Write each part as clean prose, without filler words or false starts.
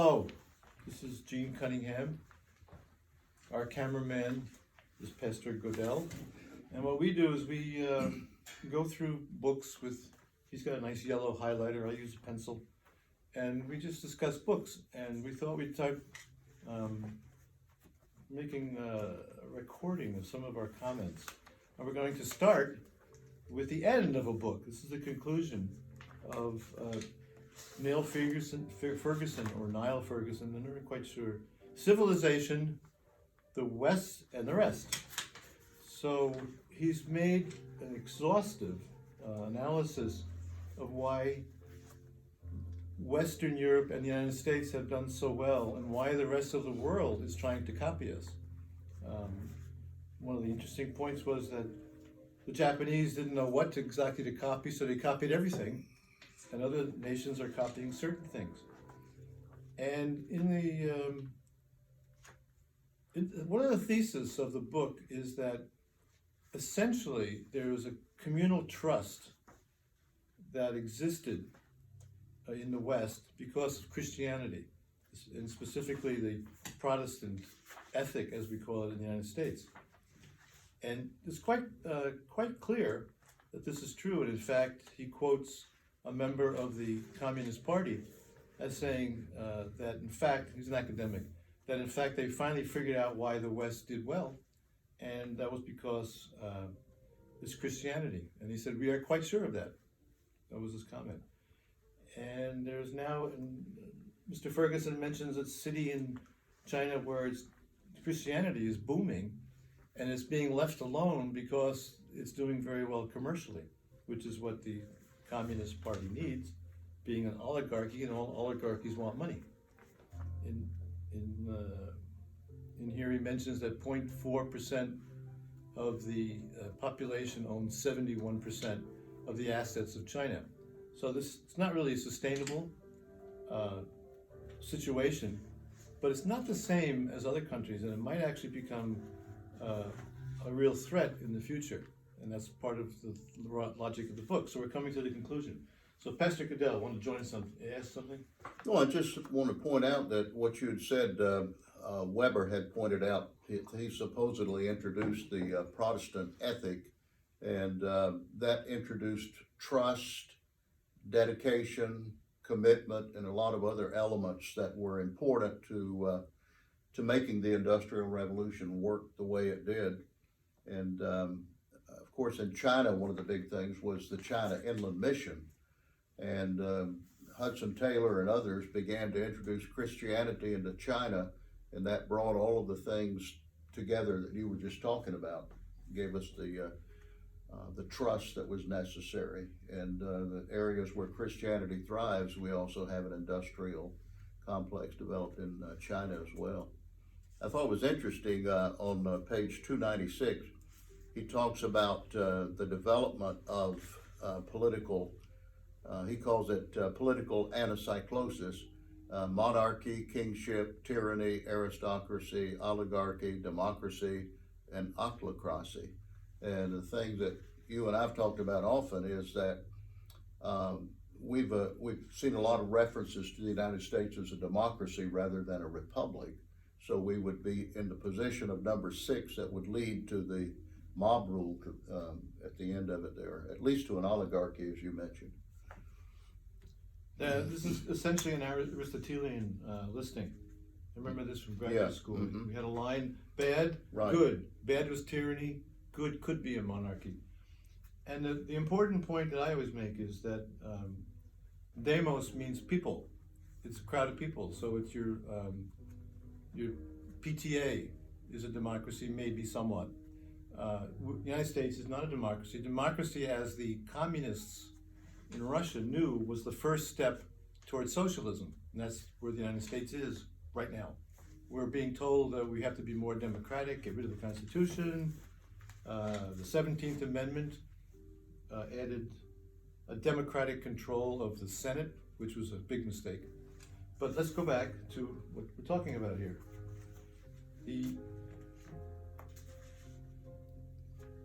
Hello, this is Gene Cunningham. Our cameraman is Pastor Goodell. And what we do is we go through books with, he's got a nice yellow highlighter, I use a pencil, and we just discuss books. And we thought we'd start making a recording of some of our comments. And we're going to start with the end of a book. This is the conclusion of Niall Ferguson, or Niall Ferguson, I'm not quite sure. Civilization, the West, and the rest. So he's made an exhaustive analysis of why Western Europe and the United States have done so well and why the rest of the world is trying to copy us. One of the interesting points was that the Japanese didn't know what exactly to copy, so they copied everything, and other nations are copying certain things. And one of the theses of the book is that essentially there was a communal trust that existed in the West because of Christianity, and specifically the Protestant ethic, as we call it in the United States. And it's quite clear that this is true, and in fact, he quotes a member of the Communist Party as saying that in fact, he's an academic, that in fact they finally figured out why the West did well, and that was because it's Christianity. And he said, we are quite sure of that. That was his comment. And there's now, Mr. Ferguson mentions a city in China where Christianity is booming, and it's being left alone because it's doing very well commercially, which is what the Communist Party needs, being an oligarchy, and all oligarchies want money. In here he mentions that 0.4% of the population owns 71% of the assets of China. So it's not really a sustainable situation, but it's not the same as other countries, and it might actually become a real threat in the future. And that's part of the logic of the book. So we're coming to the conclusion. So Pastor Goodell, want to join us on, ask something? No, I just want to point out that what you had said, Weber had pointed out, he supposedly introduced the Protestant ethic, and that introduced trust, dedication, commitment, and a lot of other elements that were important to making the Industrial Revolution work the way it did. And of course, in China, one of the big things was the China Inland Mission. And Hudson Taylor and others began to introduce Christianity into China, and that brought all of the things together that you were just talking about. Gave us the trust that was necessary. And the areas where Christianity thrives, we also have an industrial complex developed in China as well. I thought it was interesting on page 296, he talks about the development of political, he calls it political anacyclosis, monarchy, kingship, tyranny, aristocracy, oligarchy, democracy, and ochlocracy. And the thing that you and I've talked about often is that we've seen a lot of references to the United States as a democracy rather than a republic. So we would be in the position of number 6 that would lead to the mob rule at the end of it there, at least to an oligarchy, as you mentioned. This is essentially an Aristotelian listing. I remember this from graduate school. We had a line, bad, good. Bad was tyranny, good could be a monarchy. And the important point that I always make is that demos means people. It's a crowd of people. So it's your PTA is a democracy, maybe somewhat. The United States is not a democracy. Democracy, as the communists in Russia knew, was the first step towards socialism. And that's where the United States is right now. We're being told that we have to be more democratic, get rid of the Constitution. The 17th Amendment added a democratic control of the Senate, which was a big mistake. But let's go back to what we're talking about here.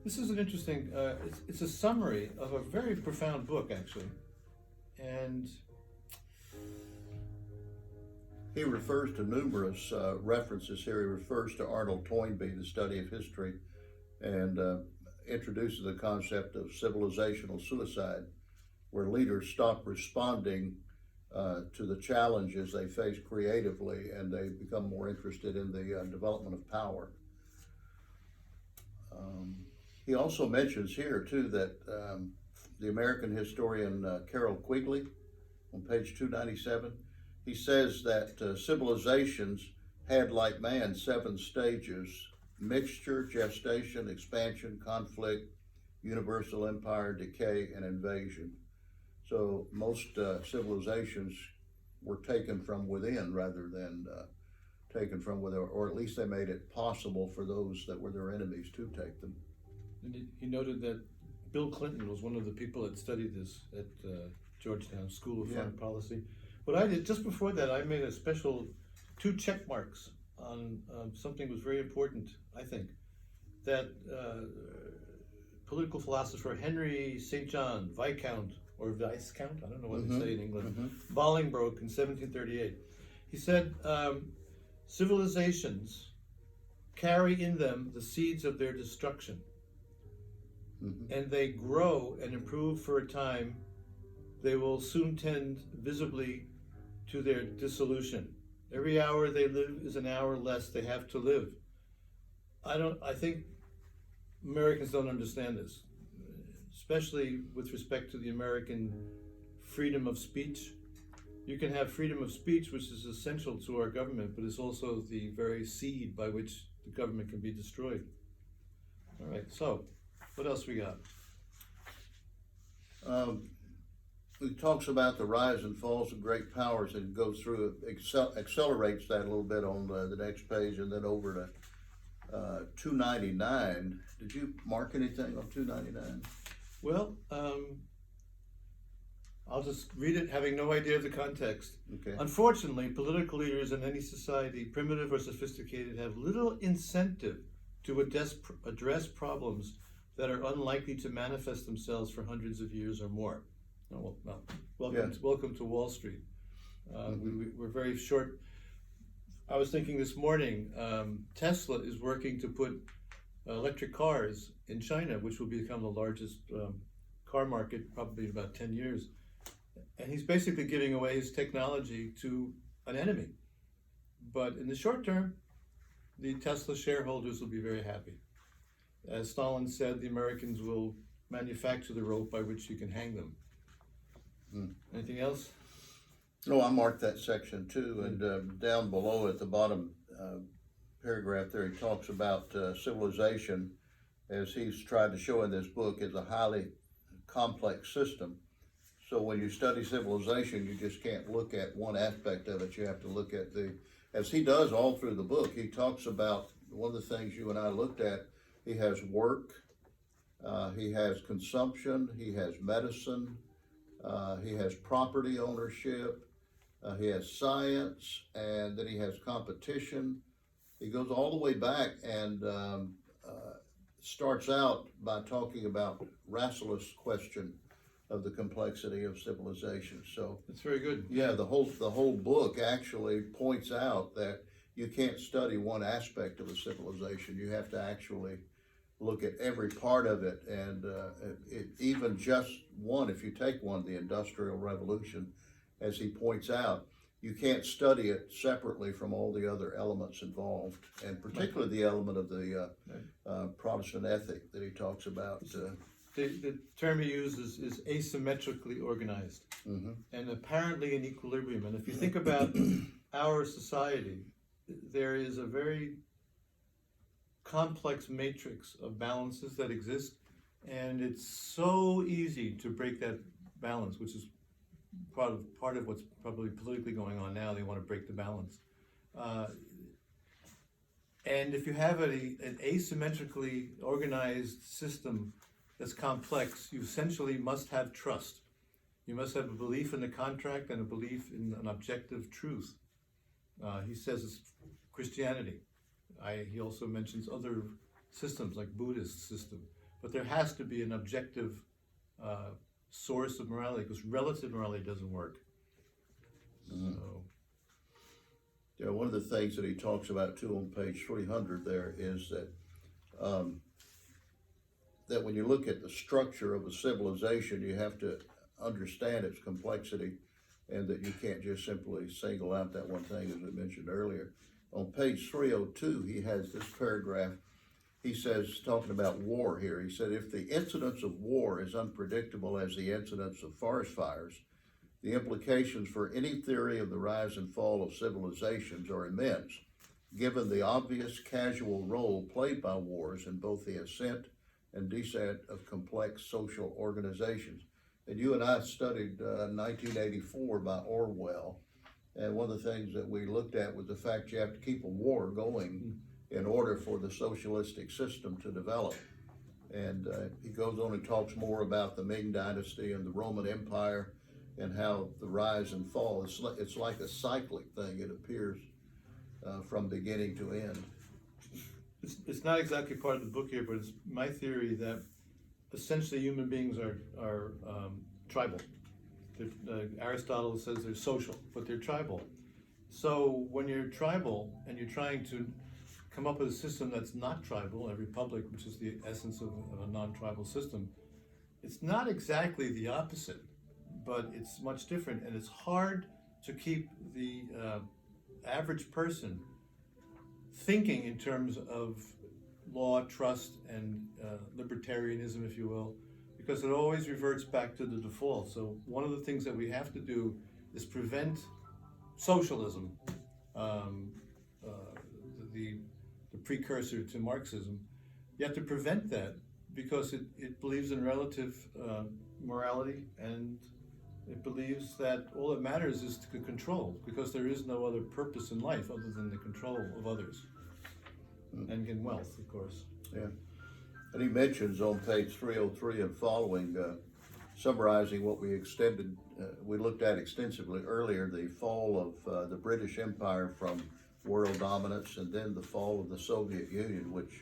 This is an interesting, it's a summary of a very profound book, actually. And He refers to numerous references here. He refers to Arnold Toynbee, the study of history, and introduces the concept of civilizational suicide, where leaders stop responding to the challenges they face creatively, and they become more interested in the development of power. He also mentions here too that the American historian Carroll Quigley, on page 297, he says that civilizations had, like man, 7 stages: mixture, gestation, expansion, conflict, universal empire, decay, and invasion. So most civilizations were taken from within rather than taken from within, or at least they made it possible for those that were their enemies to take them. And he noted that Bill Clinton was one of the people that studied this at Georgetown School of Foreign Policy. What I did, just before that, I made a special 2 check marks on something that was very important, I think, that political philosopher Henry St. John, Viscount, or Viscount, I don't know what they say in England, Bolingbroke in 1738. He said, civilizations carry in them the seeds of their destruction, and they grow and improve for a time. They will soon tend visibly to their dissolution. Every hour they live is an hour less they have to live. I think Americans don't understand this, especially with respect to the American freedom of speech. You can have freedom of speech, which is essential to our government, but it's also the very seed by which the government can be destroyed. All right, so what else we got? He talks about the rise and falls of great powers and goes through it, accelerates that a little bit on the next page, and then over to 299. Did you mark anything on 299? Well, I'll just read it having no idea of the context. Okay. Unfortunately, political leaders in any society, primitive or sophisticated, have little incentive to address problems that are unlikely to manifest themselves for hundreds of years or more. Oh, well, welcome to Wall Street. We're very short. I was thinking this morning, Tesla is working to put electric cars in China, which will become the largest car market probably in about 10 years. And he's basically giving away his technology to an enemy. But in the short term, the Tesla shareholders will be very happy. As Stalin said, the Americans will manufacture the rope by which you can hang them. Anything else? No, I marked that section too, and down below at the bottom paragraph there, he talks about civilization, as he's tried to show in this book, is a highly complex system. So when you study civilization, you just can't look at one aspect of it. You have to look at as he does all through the book, he talks about one of the things you and I looked at. He has work, he has consumption, he has medicine, he has property ownership, he has science, and then he has competition. He goes all the way back and starts out by talking about Rasselas' question of the complexity of civilization. So that's very good. Yeah, the whole book actually points out that you can't study one aspect of a civilization. You have to actually look at every part of it, and even just one, if you take one, the Industrial Revolution, as he points out, you can't study it separately from all the other elements involved, and particularly the element of the Protestant ethic that he talks about. The term he uses is asymmetrically organized, and apparently in equilibrium. And if you think about our society, there is a very complex matrix of balances that exist, and it's so easy to break that balance, which is part of what's probably politically going on now. They want to break the balance, and if you have an asymmetrically organized system that's complex, you essentially must have trust. You must have a belief in the contract and a belief in an objective truth. He says it's Christianity. He also mentions other systems like Buddhist system, but there has to be an objective source of morality, because relative morality doesn't work. So, You know, one of the things that he talks about too on page 300 there is that that when you look at the structure of a civilization, you have to understand its complexity, and that you can't just simply single out that one thing, as we mentioned earlier. On page 302, he has this paragraph. He says, talking about war here, he said, if the incidence of war is unpredictable as the incidence of forest fires, the implications for any theory of the rise and fall of civilizations are immense, given the obvious casual role played by wars in both the ascent and descent of complex social organizations. And you and I studied 1984 by Orwell, and one of the things that we looked at was the fact you have to keep a war going in order for the socialistic system to develop. And he goes on and talks more about the Ming Dynasty and the Roman Empire and how the rise and fall, it's like a cyclic thing. It appears from beginning to end. It's not exactly part of the book here, but it's my theory that essentially human beings are tribal. Aristotle says they're social, but they're tribal. So when you're tribal and you're trying to come up with a system that's not tribal, a republic, which is the essence of a non-tribal system, it's not exactly the opposite, but it's much different, and it's hard to keep the average person thinking in terms of law, trust, and libertarianism, if you will, because it always reverts back to the default. So one of the things that we have to do is prevent socialism, the precursor to Marxism. You have to prevent that because it believes in relative morality, and it believes that all that matters is to control, because there is no other purpose in life other than the control of others and in wealth, of course. Yeah. And he mentions on page 303 and following, summarizing what we looked at extensively earlier, the fall of the British Empire from world dominance, and then the fall of the Soviet Union, which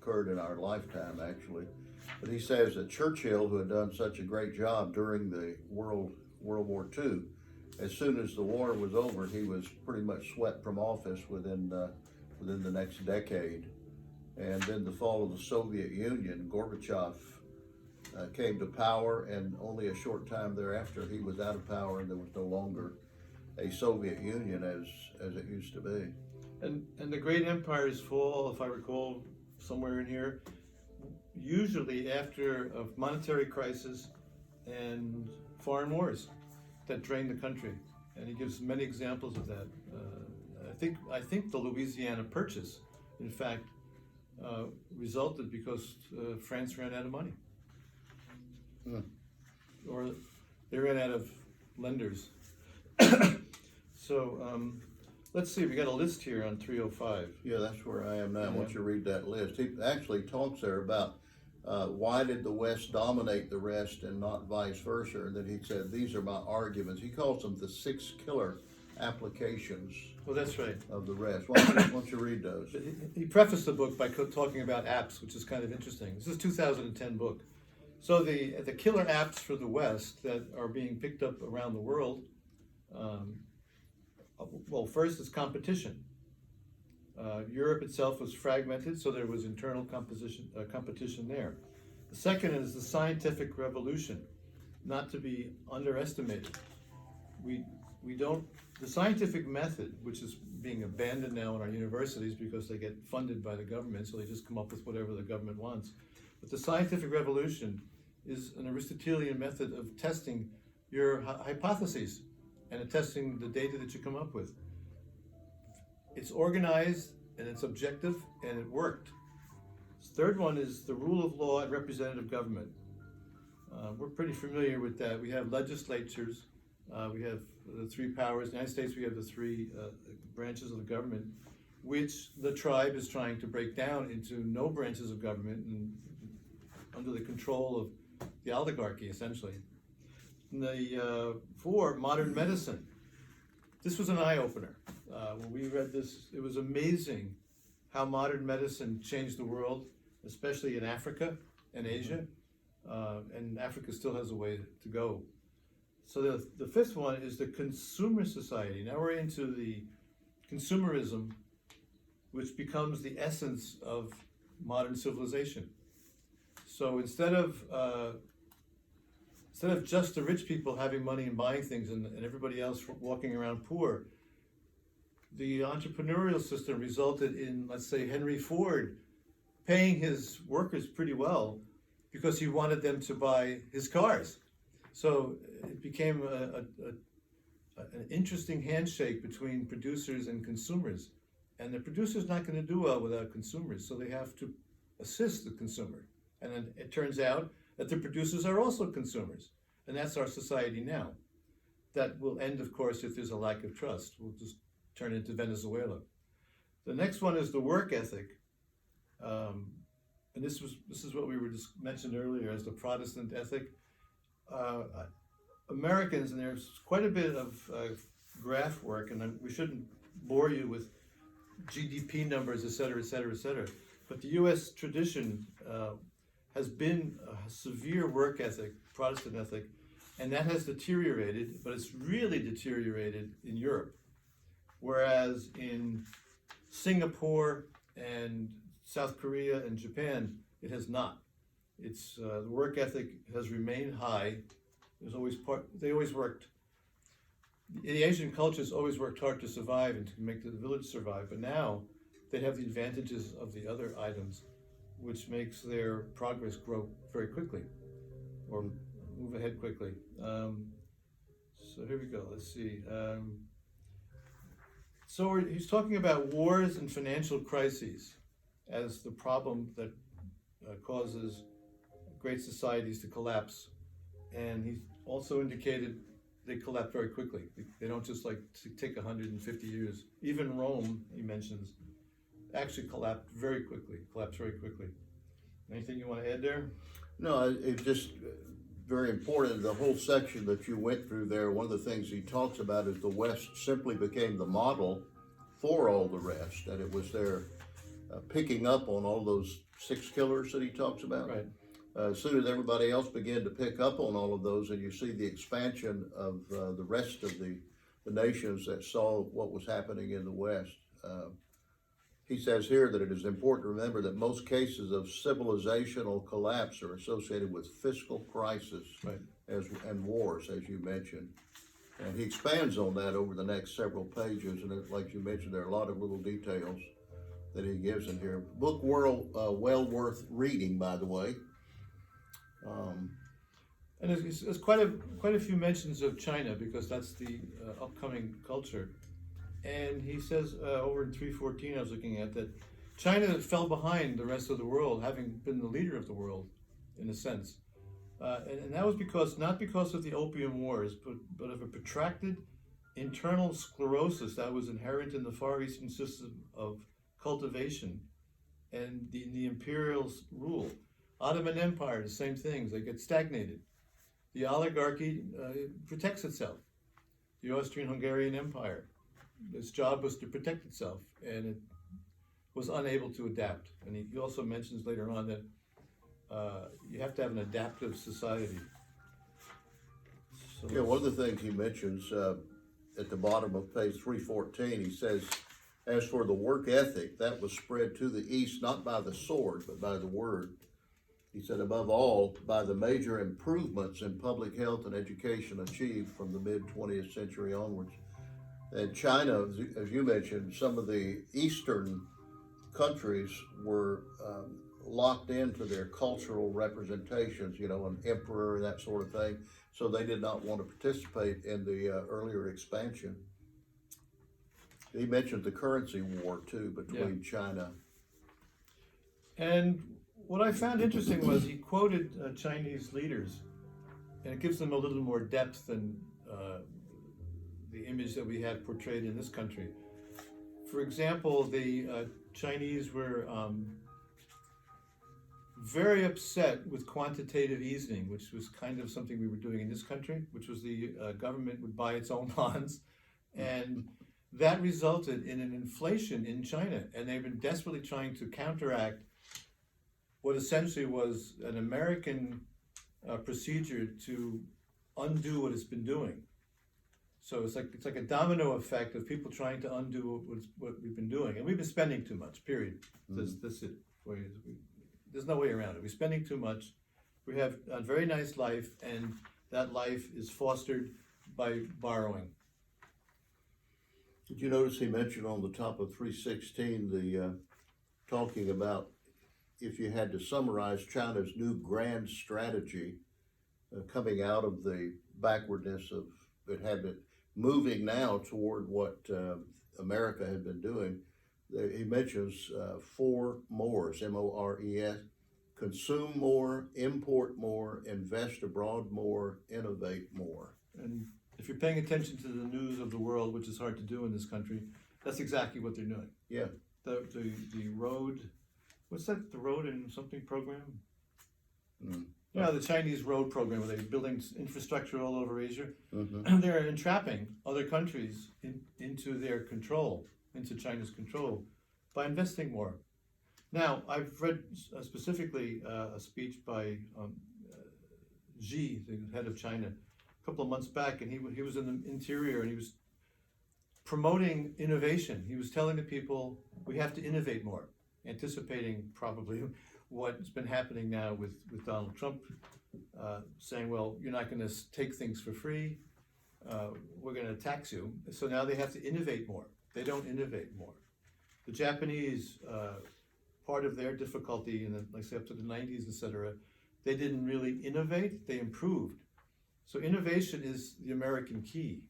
occurred in our lifetime, actually. But he says that Churchill, who had done such a great job during the World War II, as soon as the war was over, he was pretty much swept from office within the next decade. And then the fall of the Soviet Union, Gorbachev came to power, and only a short time thereafter he was out of power, and there was no longer a Soviet Union as it used to be. And the great empires fall, if I recall, somewhere in here, usually after a monetary crisis and foreign wars that drain the country. And he gives many examples of that. I think the Louisiana Purchase, in fact, resulted because France ran out of money. Or they ran out of lenders. So let's see, we got a list here on 305. Yeah, that's where I am now. I want you to read that list. He actually talks there about why did the West dominate the rest and not vice versa? And then he said, these are my arguments. He calls them the 6 killer applications. Well, that's right. Of the rest. Why don't you read those? He prefaced the book by talking about apps, which is kind of interesting. This is a 2010 book. So the killer apps for the West that are being picked up around the world, well, first is competition. Europe itself was fragmented, so there was internal competition there. The second is the scientific revolution, not to be underestimated. The scientific method, which is being abandoned now in our universities because they get funded by the government, so they just come up with whatever the government wants. But the scientific revolution is an Aristotelian method of testing your hypotheses and testing the data that you come up with. It's organized and it's objective and it worked. The third one is the rule of law and representative government. We're pretty familiar with that. We have legislatures, we have the 3 powers. In the United States, we have the 3 branches of the government, which the tribe is trying to break down into no branches of government and under the control of the oligarchy, essentially. And the 4, modern medicine. This was an eye-opener. When we read this, it was amazing how modern medicine changed the world, especially in Africa and Asia. And Africa still has a way to go. So the 5th one is the consumer society. Now we're into the consumerism, which becomes the essence of modern civilization. So instead of just the rich people having money and buying things and everybody else walking around poor, the entrepreneurial system resulted in, let's say, Henry Ford paying his workers pretty well because he wanted them to buy his cars. So it became an interesting handshake between producers and consumers. And the producer's not going to do well without consumers, so they have to assist the consumer. And then it turns out that the producers are also consumers. And that's our society now. That will end, of course, if there's a lack of trust. We'll just turn into Venezuela. The next one is the work ethic. And this is what we were just mentioned earlier as the Protestant ethic. Americans, and there's quite a bit of graph work, and we shouldn't bore you with GDP numbers, et cetera, et cetera, et cetera. But the U.S. tradition has been a severe work ethic, Protestant ethic, and that has deteriorated, but it's really deteriorated in Europe. Whereas in Singapore and South Korea and Japan, it has not. It's the work ethic has remained high. They always worked. The Asian cultures always worked hard to survive and to make the village survive, but now they have the advantages of the other items, which makes their progress grow very quickly, or move ahead quickly. So here we go, let's see. So he's talking about wars and financial crises as the problem that causes great societies to collapse. And he also indicated they collapse very quickly. They don't just like take 150 years. Even Rome, he mentions, actually collapsed very quickly. Anything you want to add there? No, it's just very important. The whole section that you went through there, one of the things he talks about is the West simply became the model for all the rest, and it was there picking up on all those 6 killers that he talks about. Right. As soon as everybody else began to pick up on all of those, and you see the expansion of the rest of the nations that saw what was happening in the West. He says here that it is important to remember that most cases of civilizational collapse are associated with fiscal crisis, Right. and wars, as you mentioned. And he expands on that over the next several pages, and like you mentioned, there are a lot of little details that he gives in here. Book well worth reading, by the way. And there's quite a few mentions of China, because that's the upcoming culture. And he says over in 314 I was looking at that China fell behind the rest of the world, having been the leader of the world, in a sense. And that was not because of the Opium Wars, but of a protracted internal sclerosis that was inherent in the Far Eastern system of cultivation and the imperial rule. Ottoman Empire, the same things, they get stagnated. The oligarchy protects itself. The Austrian-Hungarian Empire, its job was to protect itself, and it was unable to adapt. And he also mentions later on that you have to have an adaptive society. So Yeah, one of the things he mentions at the bottom of page 314, he says, as for the work ethic, that was spread to the East not by the sword, but by the word. He said, above all, by the major improvements in public health and education achieved from the mid-20th century onwards. And China, as you mentioned, some of the Eastern countries were locked into their cultural representations, an emperor, that sort of thing. So they did not want to participate in the earlier expansion. He mentioned the currency war, too, between China. And what I found interesting was he quoted Chinese leaders, and it gives them a little more depth than the image that we had portrayed in this country. For example, the Chinese were very upset with quantitative easing, which was kind of something we were doing in this country, which was the government would buy its own bonds, and that resulted in an inflation in China, and they've been desperately trying to counteract what essentially was an American procedure to undo what it's been doing. So it's like a domino effect of people trying to undo what we've been doing, and we've been spending too much. Period. That's it. There's no way around it. We're spending too much. We have a very nice life, and that life is fostered by borrowing. Did you notice he mentioned on the top of 316 the talking about if you had to summarize China's new grand strategy coming out of the backwardness of it had been moving now toward what America had been doing. He mentions 4 mores, M-O-R-E-S: consume more, import more, invest abroad more, innovate more. And if you're paying attention to the news of the world, which is hard to do in this country, that's exactly what they're doing. Yeah. The road, what's that? The road and something program? Mm. You know, the Chinese road program where they're building infrastructure all over Asia. Mm-hmm. They're entrapping other countries into their control, into China's control, by investing more. Now, I've read specifically a speech by Xi, the head of China, a couple of months back, and he was in the interior, and he was promoting innovation. He was telling the people, we have to innovate more, anticipating probably what's been happening now with Donald Trump, saying, well, you're not going to take things for free, we're going to tax you. So now they have to innovate more. They don't innovate more. The Japanese, part of their difficulty in the, like say up to the 90s, etc., they didn't really innovate, they improved. So innovation is the American key.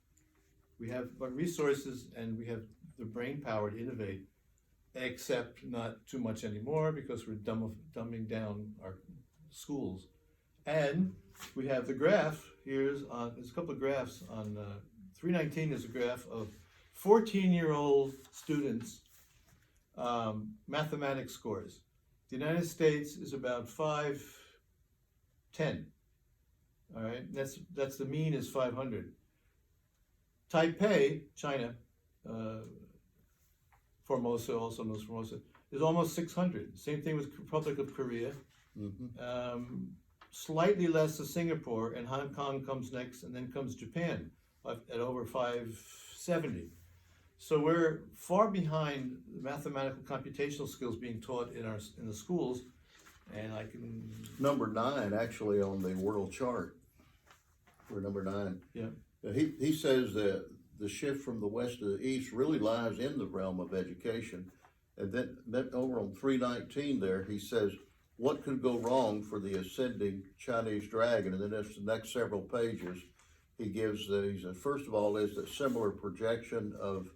We have resources and we have the brain power to innovate, except not too much anymore because we're dumbing down our schools. And we have the graph, there's a couple of graphs on 319 is a graph of 14-year-old students' mathematics scores. The United States is about 510. All right, that's the mean is 500. Taipei, China, Formosa, also known as Formosa, is almost 600. Same thing with Republic of Korea. Mm-hmm. Slightly less to Singapore, and Hong Kong comes next, and then comes Japan at over 570. So we're far behind the mathematical computational skills being taught in the schools, and I can... Number 9 actually on the world chart. We're number 9. Yeah. He says that the shift from the west to the east really lies in the realm of education. And then over on 319 there, he says, what could go wrong for the ascending Chinese dragon? And then that's the next several pages. He gives he says, first of all, is that similar projection of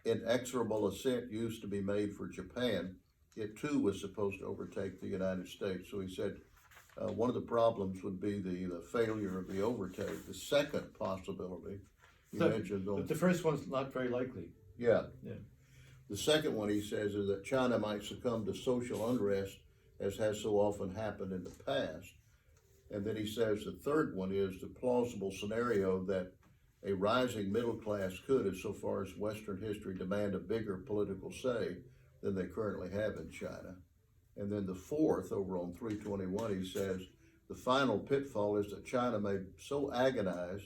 inexorable ascent used to be made for Japan. It too was supposed to overtake the United States. So he said one of the problems would be the failure of the overtake. The second possibility, he mentioned... But the first one's not very likely. Yeah. Yeah. The second one, he says, is that China might succumb to social unrest, as has so often happened in the past. And then he says the third one is the plausible scenario that a rising middle class could, as so far as Western history, demand a bigger political say than they currently have in China. And then the fourth, over on 321, he says, the final pitfall is that China may so agonize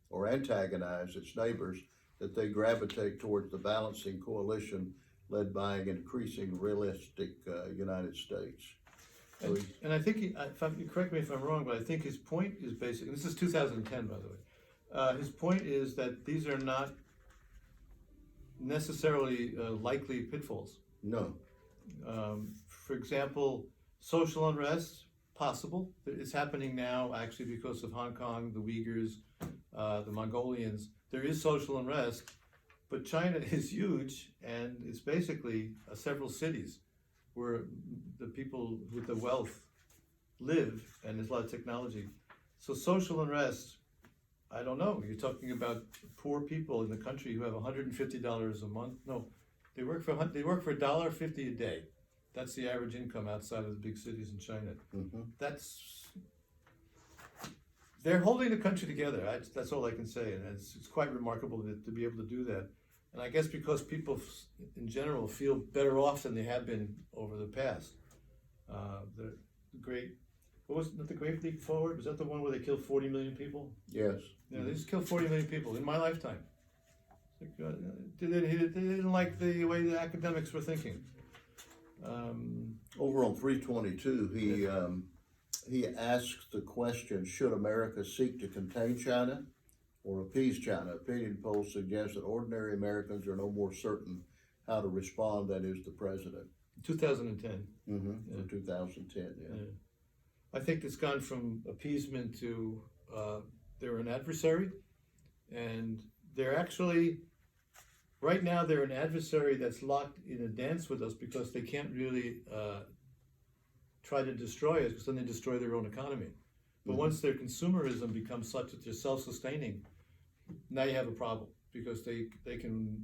or antagonize its neighbors that they gravitate towards the balancing coalition led by an increasing realistic United States. So and I think, correct me if I'm wrong, but I think his point is basically, this is 2010 by the way, his point is that these are not necessarily likely pitfalls. No. For example, social unrest, possible. It's happening now actually because of Hong Kong, the Uyghurs, the Mongolians. There is social unrest, but China is huge and it's basically several cities where the people with the wealth live and there's a lot of technology. So social unrest, I don't know. You're talking about poor people in the country who have $150 a month. No, they work for $1.50 a day. That's the average income outside of the big cities in China. Mm-hmm. They're holding the country together. That's all I can say, and it's quite remarkable to be able to do that. And I guess because people in general feel better off than they have been over the past. The Great Leap Forward? Was that the one where they killed 40 million people? Yes. Yeah, they just killed 40 million people in my lifetime. They didn't like the way the academics were thinking. Over on 322, he asks the question, should America seek to contain China or appease China? Opinion polls suggest that ordinary Americans are no more certain how to respond than is the president. 2010. Mm-hmm. In 2010, yeah. I think it's gone from appeasement to they're an adversary, and they're actually, right now they're an adversary that's locked in a dance with us because they can't really try to destroy us, because then they destroy their own economy. But once their consumerism becomes such that they're self-sustaining, now you have a problem, because they can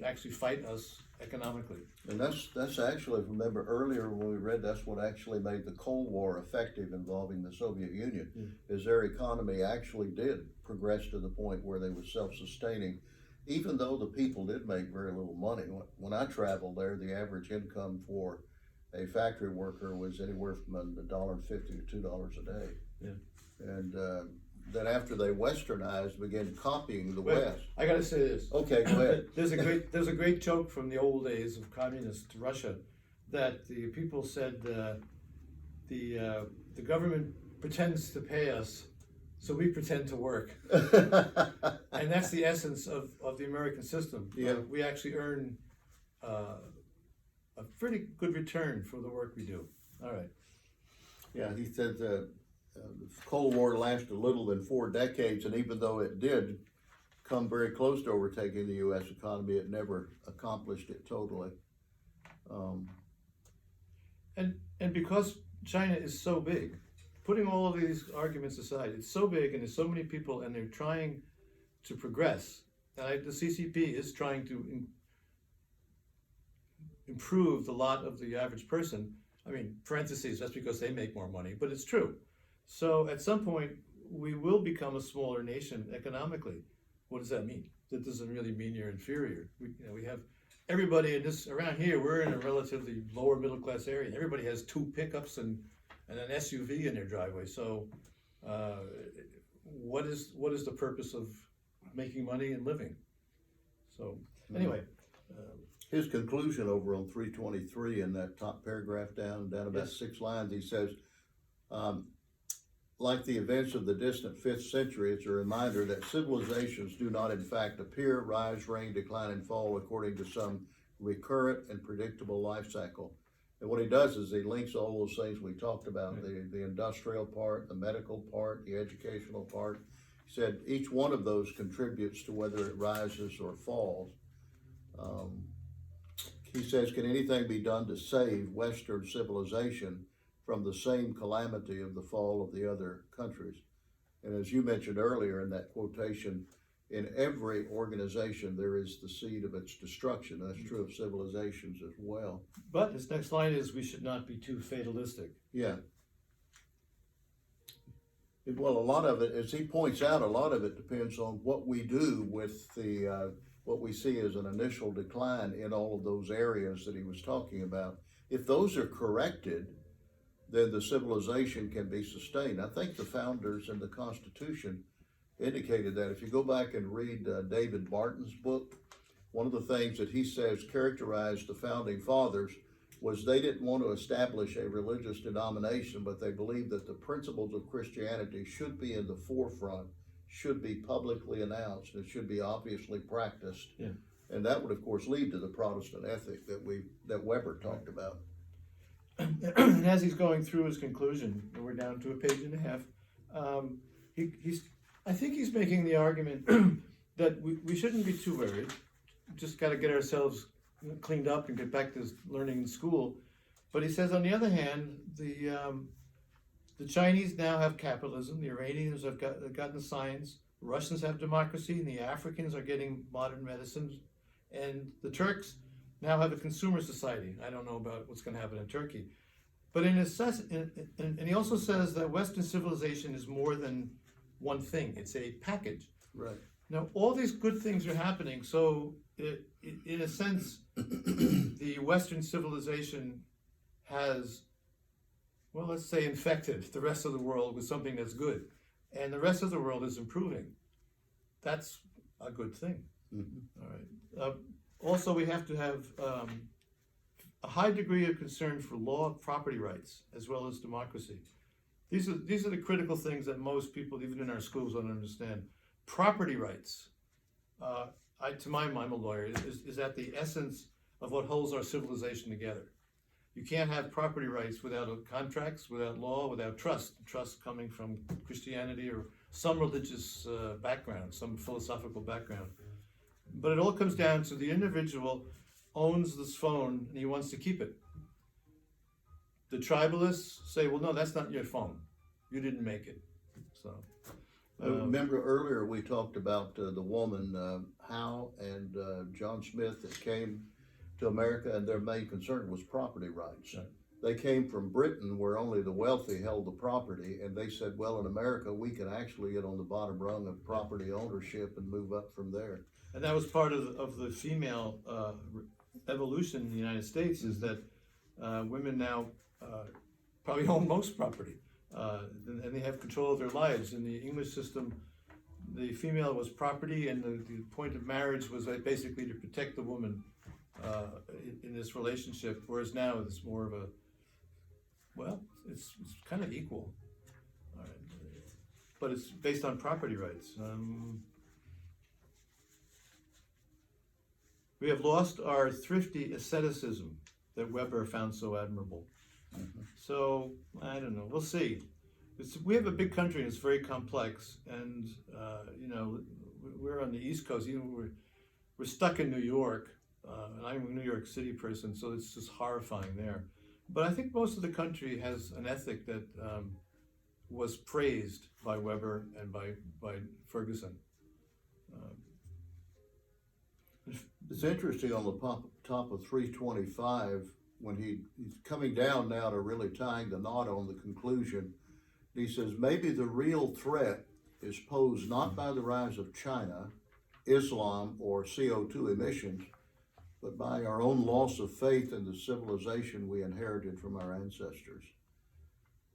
actually fight us economically. And that's actually, remember earlier when we read, that's what actually made the Cold War effective involving the Soviet Union, is their economy actually did progress to the point where they were self-sustaining, even though the people did make very little money. When I traveled there, the average income for a factory worker was anywhere from $1.50 to $2 a day. Yeah. And then after they westernized, began copying the Wait, West. I gotta say this. Okay, go ahead. There's a great joke from the old days of communist Russia that the people said the government pretends to pay us, so we pretend to work. And that's the essence of the American system. Yeah. We actually earn a pretty good return for the work we do. All right. Yeah, he said the Cold War lasted little than 4 decades, and even though it did come very close to overtaking the U.S. economy, it never accomplished it totally. And because China is so big, putting all of these arguments aside, it's so big and there's so many people and they're trying to progress. And the CCP is trying to improve the lot of the average person. I mean, parentheses, that's because they make more money, but it's true. So at some point, we will become a smaller nation economically. What does that mean? That doesn't really mean you're inferior. We have everybody in this, around here, we're in a relatively lower middle class area. Everybody has 2 pickups and an SUV in their driveway. So what is the purpose of making money and living? So anyway. His conclusion over on 323 in that top paragraph down about 6 lines, he says, like the events of the distant 5th century, it's a reminder that civilizations do not in fact appear, rise, reign, decline, and fall according to some recurrent and predictable life cycle. And what he does is he links all those things we talked about, the industrial part, the medical part, the educational part. He said each one of those contributes to whether it rises or falls. He says, can anything be done to save Western civilization from the same calamity of the fall of the other countries? And as you mentioned earlier in that quotation, in every organization there is the seed of its destruction. That's true of civilizations as well. But his next line is, we should not be too fatalistic. Yeah. Well, a lot of it, as he points out, a lot of it depends on what we do with the what we see as an initial decline in all of those areas that he was talking about. If those are corrected, then the civilization can be sustained. I think the founders in the Constitution indicated that. If you go back and read David Barton's book, one of the things that he says characterized the founding fathers was they didn't want to establish a religious denomination, but they believed that the principles of Christianity should be in the forefront, should be publicly announced, it should be obviously practiced. Yeah. And that would, of course, lead to the Protestant ethic that Weber talked about. And as he's going through his conclusion, and we're down to a page and a half, I think he's making the argument that we shouldn't be too worried. Just got to get ourselves cleaned up and get back to learning in school. But he says, on the other hand, the Chinese now have capitalism, the Iranians have gotten science, the Russians have democracy, and the Africans are getting modern medicine, and the Turks now have a consumer society. I don't know about what's going to happen in Turkey. But and he also says that Western civilization is more than one thing. It's a package. Right. Now, all these good things are happening, so in a sense, the Western civilization has, well, let's say, infected the rest of the world with something that's good, and the rest of the world is improving. That's a good thing. Mhm. All right. Also, we have to have a high degree of concern for law of property rights as well as democracy. These are the critical things that most people, even in our schools, don't understand. Property rights, to my mind, I'm a lawyer, is at the essence of what holds our civilization together. You can't have property rights without contracts, without law, without trust. Trust coming from Christianity or some religious background, some philosophical background. But it all comes down to the individual owns this phone and he wants to keep it. The tribalists say, well, no, that's not your phone. You didn't make it. So. Remember earlier we talked about the woman, Howe and John Smith, that came to America, and their main concern was property rights. Right. They came from Britain, where only the wealthy held the property, and they said, well, in America, we can actually get on the bottom rung of property ownership and move up from there. And that was part of the female evolution in the United States, is that women now probably own most property, and they have control of their lives. In the English system, the female was property, and the point of marriage was basically to protect the woman in this relationship, whereas now it's more of a, well, it's kind of equal. All right. But it's based on property rights. We have lost our thrifty asceticism that Weber found so admirable. Mhm. So, I don't know, we'll see. We have a big country and it's very complex, and we're on the East Coast, even we're stuck in New York, and I'm a New York City person, so it's just horrifying there. But I think most of the country has an ethic that was praised by Weber and by Ferguson. It's interesting on the top of 325, when he's coming down now to really tying the knot on the conclusion. He says, maybe the real threat is posed not by the rise of China, Islam, or CO2 emissions, but by our own loss of faith in the civilization we inherited from our ancestors,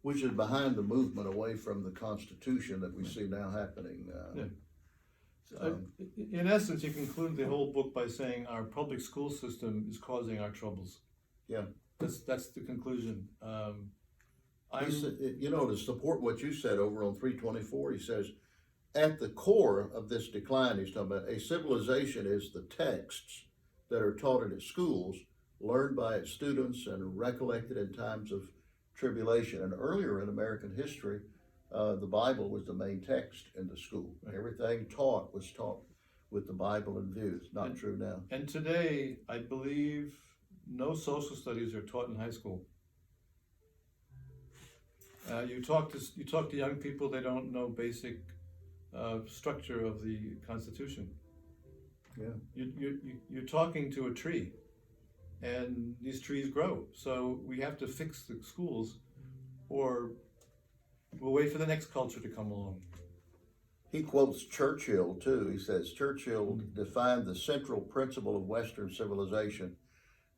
which is behind the movement away from the Constitution that we see now happening. In essence, you conclude the whole book by saying our public school system is causing our troubles. Yeah. That's the conclusion. To support what you said over on 324, he says, at the core of this decline, he's talking about, a civilization is the texts that are taught in its schools, learned by its students, and recollected in times of tribulation. And earlier in American history, the Bible was the main text in the school. Right. Everything taught was taught with the Bible in view. It's not true now. And today, I believe no social studies are taught in high school. You talk to young people, they don't know basic structure of the Constitution. Yeah. You're talking to a tree, and these trees grow. So we have to fix the schools, or we'll wait for the next culture to come along. He quotes Churchill too. He says, Churchill defined the central principle of Western civilization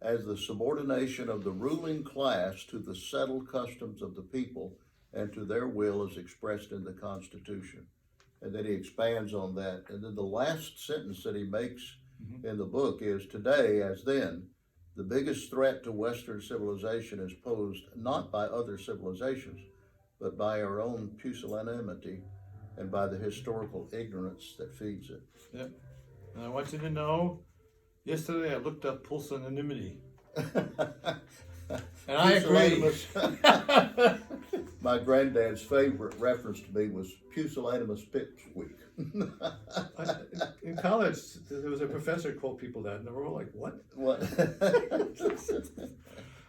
as the subordination of the ruling class to the settled customs of the people and to their will as expressed in the Constitution. And then he expands on that. And then the last sentence that he makes in the book is, today, as then, the biggest threat to Western civilization is posed not by other civilizations, but by our own pusillanimity and by the historical ignorance that feeds it. Yep. And I want you to know, yesterday I looked up pusillanimity. And I agree. My granddad's favorite reference to me was pusillanimous pipsqueak. In college, there was a professor who called people that, and they were all like, what? What?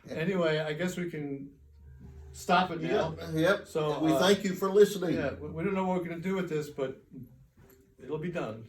Anyway, I guess we can stop it now. Yep. So we thank you for listening. Yeah, we don't know what we're going to do with this, but it'll be done.